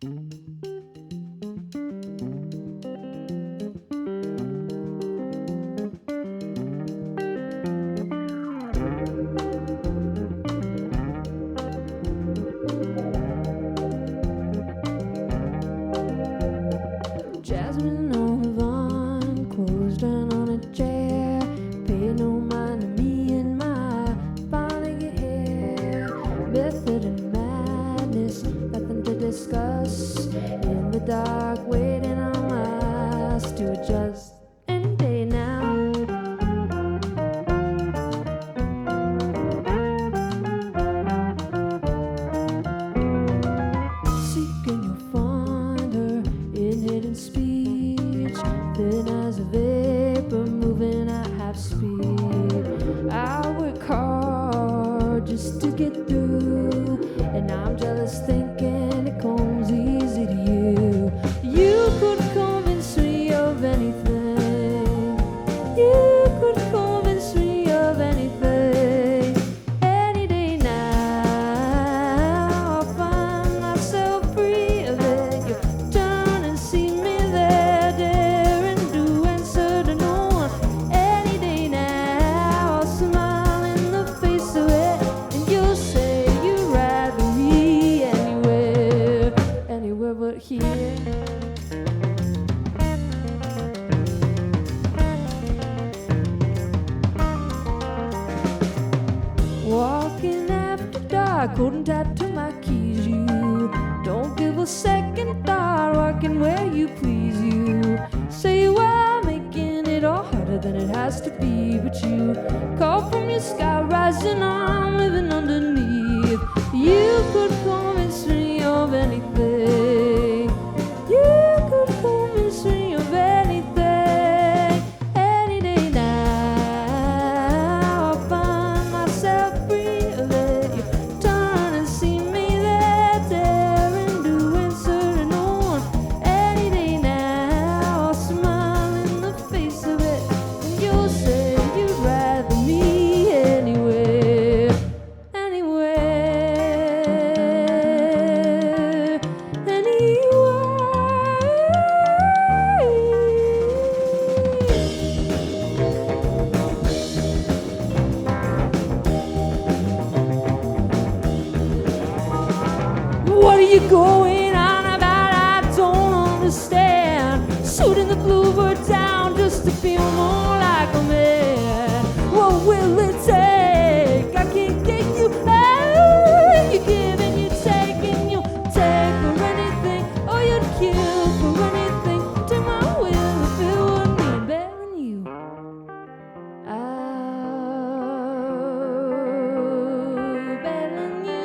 Jasmine on the vine, closed down on a chair. Pay no mind to me and my finding hair. Method and madness, nothing to discuss. In the dark, waiting on us to adjust. Any day now. Seeking you'll find her in hidden speech, thin as a vapor moving at half speed. I work hard just to get through, and I'm jealous thinking it comes easy to you. You could convince me of anything. You could convince me of anything. Any day now, I'll find myself free of it. You turn and see me there, dare and do answer to no one. Any day now, I'll smile in the face of it, and you'll say you'd rather be anywhere, anywhere but here. Walking after dark, holding tight to my keys. You don't give a second thought, walking where you please. You say you are making it all harder than it has to be, but you call from your sky, rising on, living underneath. You could convince me of anything. You could convince me of anything. Any day now, I'll find myself free of it. You turn and see me there, dare and do answer to no one. Any day now, I'll smile in the face of it, and you'll say you'd rather me anywhere, anywhere, anywhere. What are you going on about? I don't understand. Shooting the bluebird down just to feel more like a man. What will it take? I can't get you out. You give and you take and you take for anything. Oh, you'd kill for anything. Take my will if it would mean better than you. Better than you.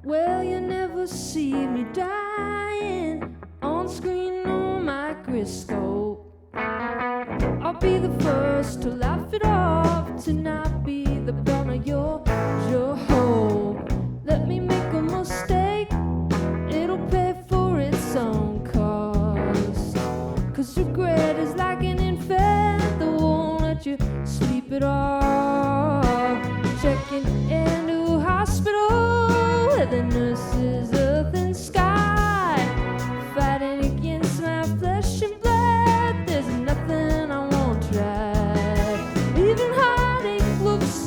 Well, you never see me dying on screen or microscope. I'll be the first to laugh it off, to not be the bum of your hope. Let me make a mistake, it'll pay for its own cost. 'Cause regret is like an infant that won't let you sleep it off. Checking into hospital where the nurses a thin sky, fighting against my flesh and blood. There's nothing I won't try. Even heartache looks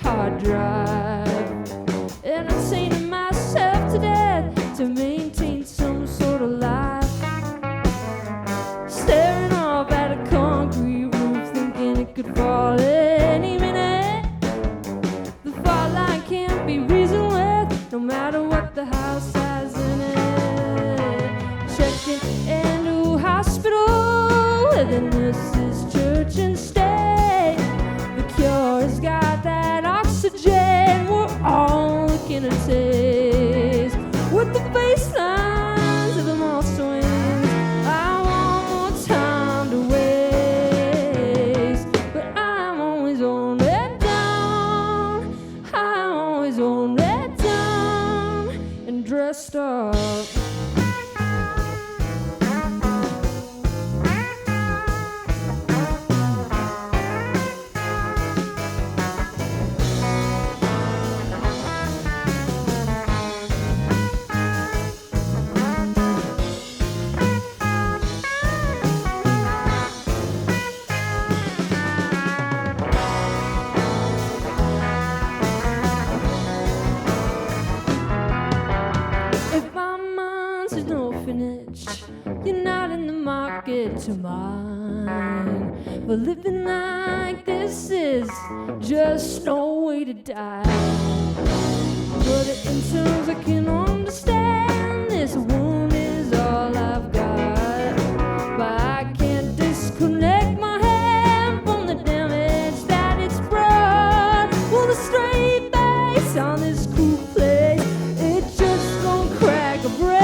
hard drive. And I'm singing myself to death to maintain some sort of life. Staring off at a concrete roof, thinking it could fall any minute. The fault line can't be reasoned with, no matter what the house has in it. Checking into hospital where the nurses, church and state. The cure's got that oxygen we're all looking to taste. With the bass lines of the mall swings, I want more time to waste. But I'm always on red down, I'm always on red down and dressed up. You're not in the market to mine. But living like this is just no way to die. But in terms I can understand, this wound is all I've got. But I can't disconnect my hand from the damage that it's brought. Well, the straight bass on this cool place, it just don't crack a break.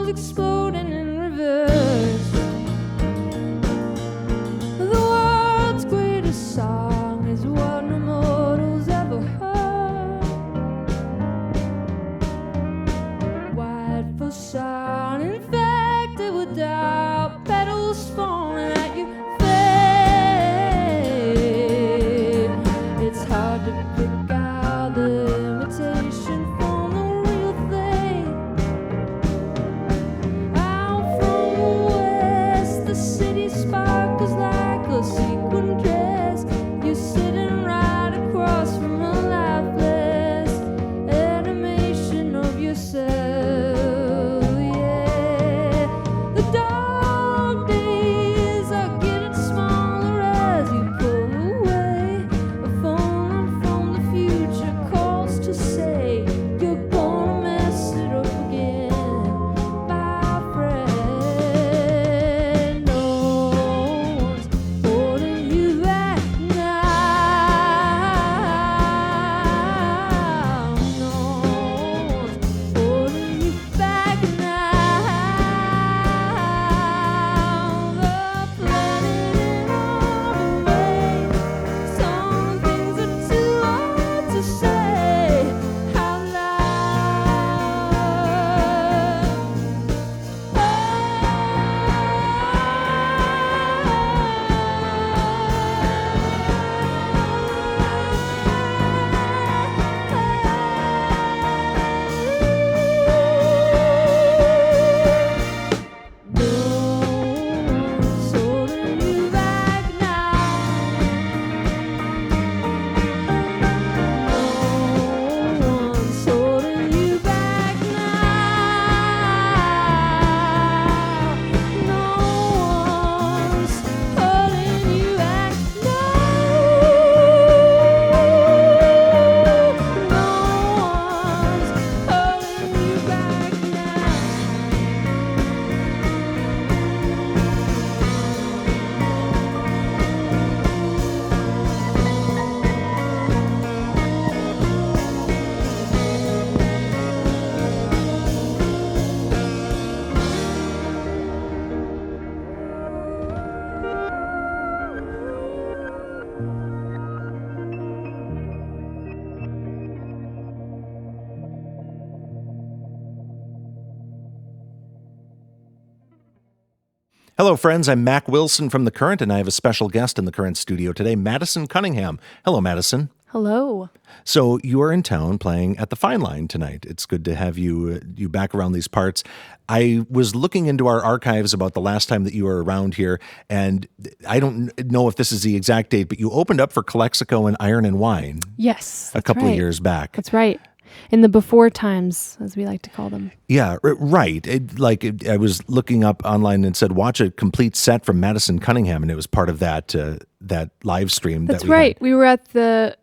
Exploding in reverse. The world's greatest song is what no mortal's ever heard. White facade infected with doubt, petals falling at your face. It's hard to pick out the imitation from the real thing. The city sparkles like a sequin dress. You're sitting right across from a lifeless animation of yourself. Yeah, the dark days are getting smaller as you pull away, falling from the Hello, friends. I'm Mac Wilson from The Current, and I have a special guest in The Current studio today, Madison Cunningham. Hello, Madison. Hello. So you are in town playing at the Fine Line tonight. It's good to have you back around these parts. I was looking into our archives about the last time that you were around here, and I don't know if this is the exact date, but you opened up for Calexico and Iron and Wine. Yes, a couple of years back. That's right. In the before times, as we like to call them. Yeah, right. I was looking up online and said, watch a complete set from Madison Cunningham, and it was part of that live stream. That's right. We were at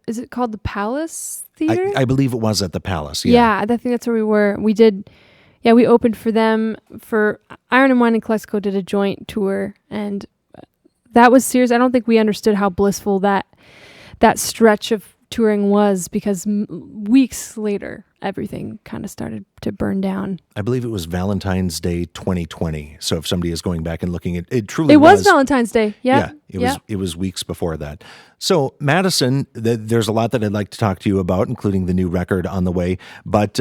is it called the Palace Theater? I believe it was at the Palace, yeah. I think that's where we were. We opened for them for Iron and Wine and Calexico did a joint tour, and that was serious. I don't think we understood how blissful that stretch of touring was, because weeks later everything kind of started to burn down. I believe it was Valentine's Day 2020. So if somebody is going back and looking at it, it was Valentine's Day. Yeah. It was weeks before that. So Madison, there's a lot that I'd like to talk to you about, including the new record on the way. But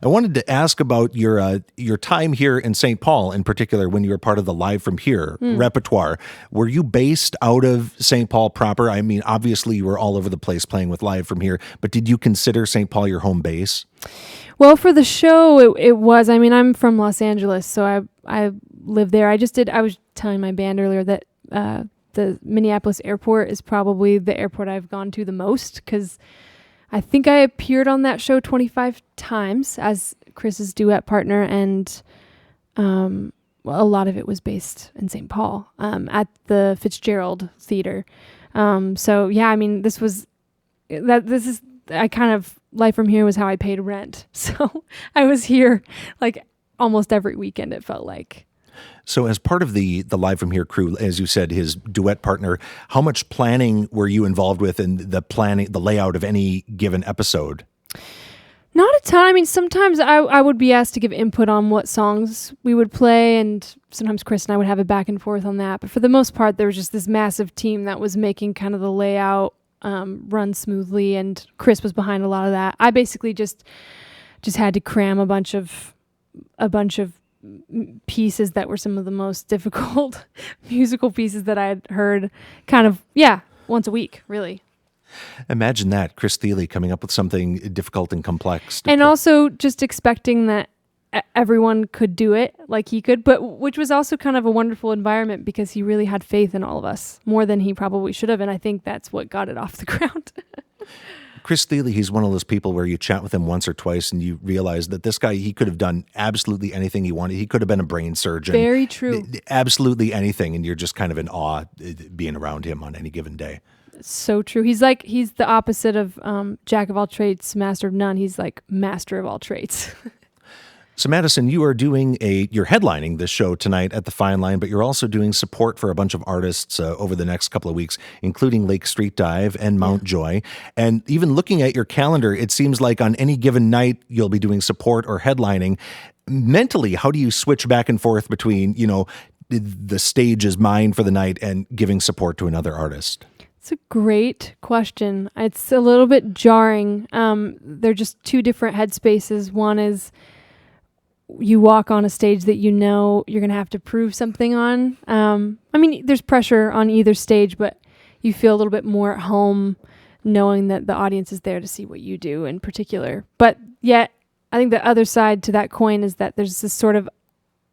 I wanted to ask about your time here in St. Paul, in particular, when you were part of the Live from Here repertoire. Were you based out of St. Paul proper? I mean, obviously you were all over the place playing with Live from Here, but did you consider St. Paul your home base? Well, for the show, it was. I mean, I'm from Los Angeles, so I live there. I was telling my band earlier that the Minneapolis airport is probably the airport I've gone to the most, because I think I appeared on that show 25 times as Chris's duet partner, and a lot of it was based in St. Paul at the Fitzgerald Theater. So yeah, I mean, Life from Here was how I paid rent. So I was here like almost every weekend, it felt like. So as part of the Live from Here crew, as you said, his duet partner, how much planning were you involved with in the layout of any given episode? Not a ton. I mean, sometimes I would be asked to give input on what songs we would play, and sometimes Chris and I would have a back and forth on that. But for the most part, there was just this massive team that was making kind of the layout run smoothly, and Chris was behind a lot of that. I basically just had to cram a bunch of pieces that were some of the most difficult musical pieces that I had heard once a week, really. Imagine that, Chris Thile coming up with something difficult and complex. And also just expecting that everyone could do it like he could, but which was also kind of a wonderful environment, because he really had faith in all of us, more than he probably should have, and I think that's what got it off the ground. Chris Thile, he's one of those people where you chat with him once or twice and you realize that this guy, he could have done absolutely anything he wanted. He could have been a brain surgeon. Very true. Absolutely anything, and you're just kind of in awe being around him on any given day. So true. He's the opposite of jack of all trades, master of none. He's like master of all trades. So Madison, you're headlining this show tonight at the Fine Line, but you're also doing support for a bunch of artists over the next couple of weeks, including Lake Street Dive and Mount Joy. And even looking at your calendar, it seems like on any given night, you'll be doing support or headlining. Mentally, how do you switch back and forth between, the stage is mine for the night and giving support to another artist? It's a great question. It's a little bit jarring. They're just two different headspaces. One is you walk on a stage that you know you're going to have to prove something on. I mean, there's pressure on either stage, but you feel a little bit more at home knowing that the audience is there to see what you do in particular. But yet, I think the other side to that coin is that there's this sort of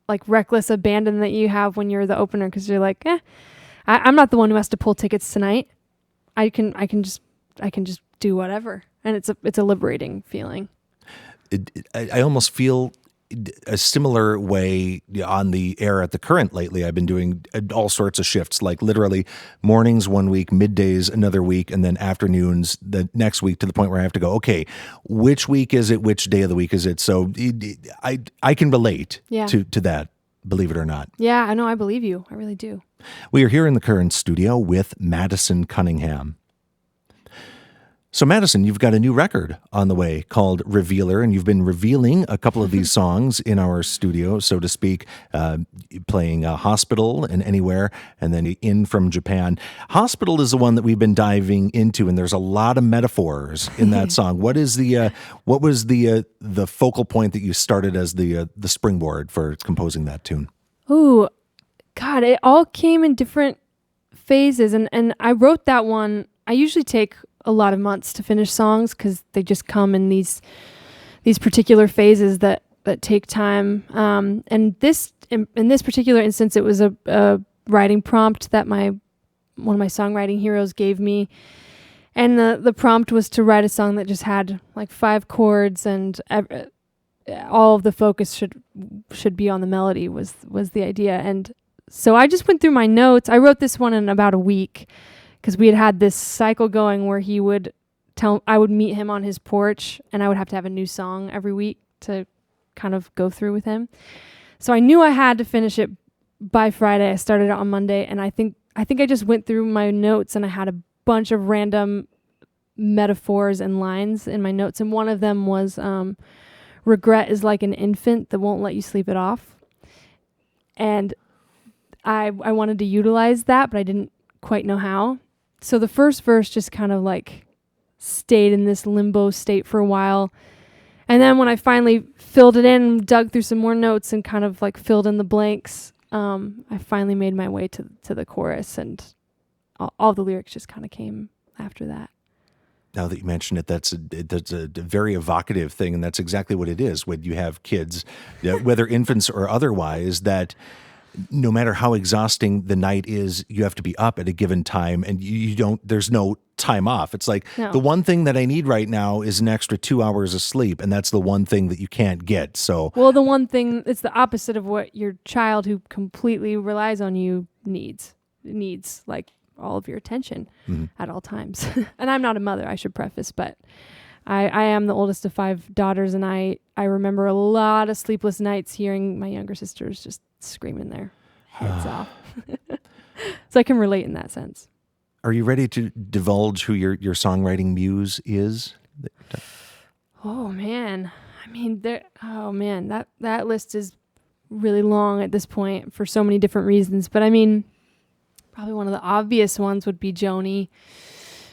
like reckless abandon that you have when you're the opener, because you're like, I'm not the one who has to pull tickets tonight. I can just do whatever, and it's a liberating feeling. I almost feel a similar way on the air at the Current lately. I've been doing all sorts of shifts, like literally mornings one week, middays another week, and then afternoons the next week, to the point where I have to go, okay, which week is it? Which day of the week is it? So I can relate to that, believe it or not. Yeah, I know. I believe you. I really do. We are here in the Current studio with Madison Cunningham. So Madison, you've got a new record on the way called Revealer, and you've been revealing a couple of these songs in our studio, so to speak, playing Hospital and Anywhere, and then In From Japan. Hospital is the one that we've been diving into, and there's a lot of metaphors in that song. What was the focal point that you started as the springboard for composing that tune? Ooh, God, it all came in different phases. And I wrote that one. I usually take a lot of months to finish songs because they just come in these particular phases that take time. And this in this particular instance, it was a writing prompt that one of my songwriting heroes gave me. And the prompt was to write a song that just had like 5 chords and all of the focus should be on the melody was the idea. And so I just went through my notes. I wrote this one in about a week because we had this cycle going where I would meet him on his porch and I would have to have a new song every week to kind of go through with him. So I knew I had to finish it by Friday. I started it on Monday, and I think I just went through my notes and I had a bunch of random metaphors and lines in my notes, and one of them was regret is like an infant that won't let you sleep it off. And I wanted to utilize that, but I didn't quite know how. So the first verse just kind of like stayed in this limbo state for a while. And then when I finally filled it in, dug through some more notes and kind of like filled in the blanks, I finally made my way to the chorus, and all the lyrics just kind of came after that. Now that you mention it, that's a very evocative thing, and that's exactly what it is when you have kids, whether infants or otherwise, that no matter how exhausting the night is, you have to be up at a given time, and there's no time off. It's like, no. The one thing that I need right now is an extra 2 hours of sleep, and that's the one thing that you can't get. So, well, the one thing, it's the opposite of what your child who completely relies on you needs like all of your attention at all times. And I'm not a mother, I should preface, but I am the oldest of 5 daughters, and I remember a lot of sleepless nights hearing my younger sisters just screaming their heads off. So I can relate in that sense. Are you ready to divulge who your songwriting muse is? Oh man. I mean, that list is really long at this point for so many different reasons. But I mean, probably one of the obvious ones would be Joni.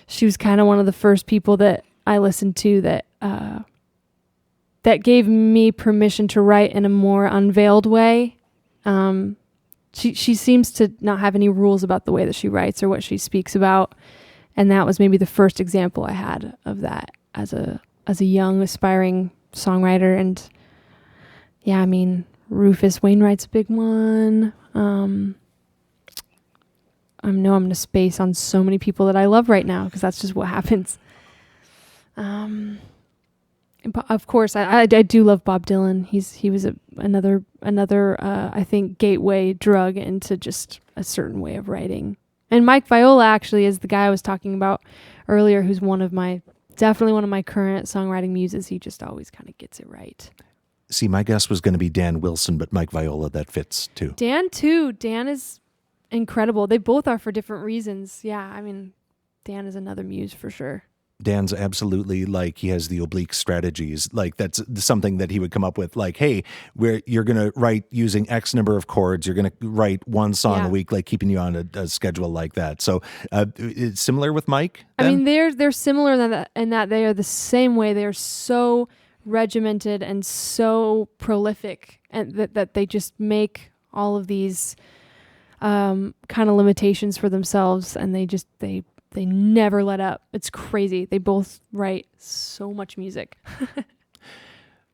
She was kind of one of the first people that I listened to that gave me permission to write in a more unveiled way. She seems to not have any rules about the way that she writes or what she speaks about, and that was maybe the first example I had of that as a young aspiring songwriter. And yeah, I mean, Rufus Wainwright's a big one. I know I'm going to space on so many people that I love right now because that's just what happens. Of course, I do love Bob Dylan. He was another I think gateway drug into just a certain way of writing. And Mike Viola actually is the guy I was talking about earlier, who's definitely one of my current songwriting muses. He just always kind of gets it right. See, my guess was going to be Dan Wilson, but Mike Viola, that fits too. Dan too. Dan is incredible. They both are for different reasons. Yeah, I mean, Dan is another muse for sure. Dan's absolutely like, he has the oblique strategies. Like that's something that he would come up with, like, hey, you're going to write using X number of chords. You're going to write one song a week, like keeping you on a schedule like that. So it's similar with Mike? Then? I mean, they're similar in that they are the same way. They are so regimented and so prolific, and that they just make all of these kind of limitations for themselves, and they never let up. It's crazy. They both write so much music.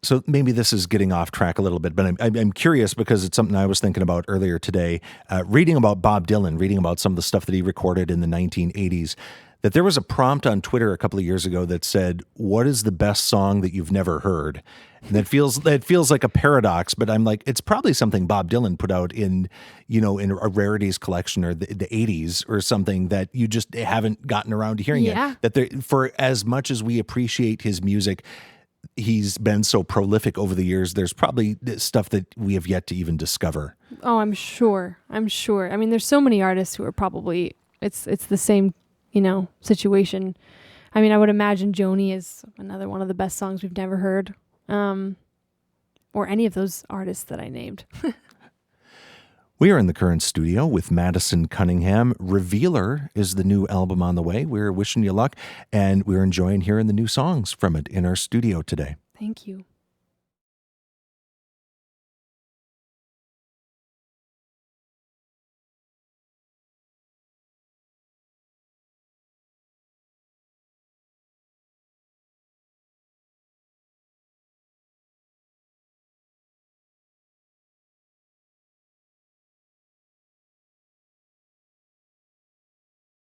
So maybe this is getting off track a little bit, but I'm curious because it's something I was thinking about earlier today, reading about Bob Dylan, reading about some of the stuff that he recorded in the 1980s, that there was a prompt on Twitter a couple of years ago that said, what is the best song that you've never heard? And that feels like a paradox, but I'm like, it's probably something Bob Dylan put out in a rarities collection or the 80s or something that you just haven't gotten around to hearing it. That for as much as we appreciate his music, he's been so prolific over the years, there's probably stuff that we have yet to even discover. Oh, I'm sure. I mean, there's so many artists who are probably, it's the same, situation. I mean, I would imagine Joni is another one of the best songs we've never heard. Or any of those artists that I named. We are in the current studio with Madison Cunningham. Revealer is the new album on the way. We're wishing you luck, and we're enjoying hearing the new songs from it in our studio today. Thank you.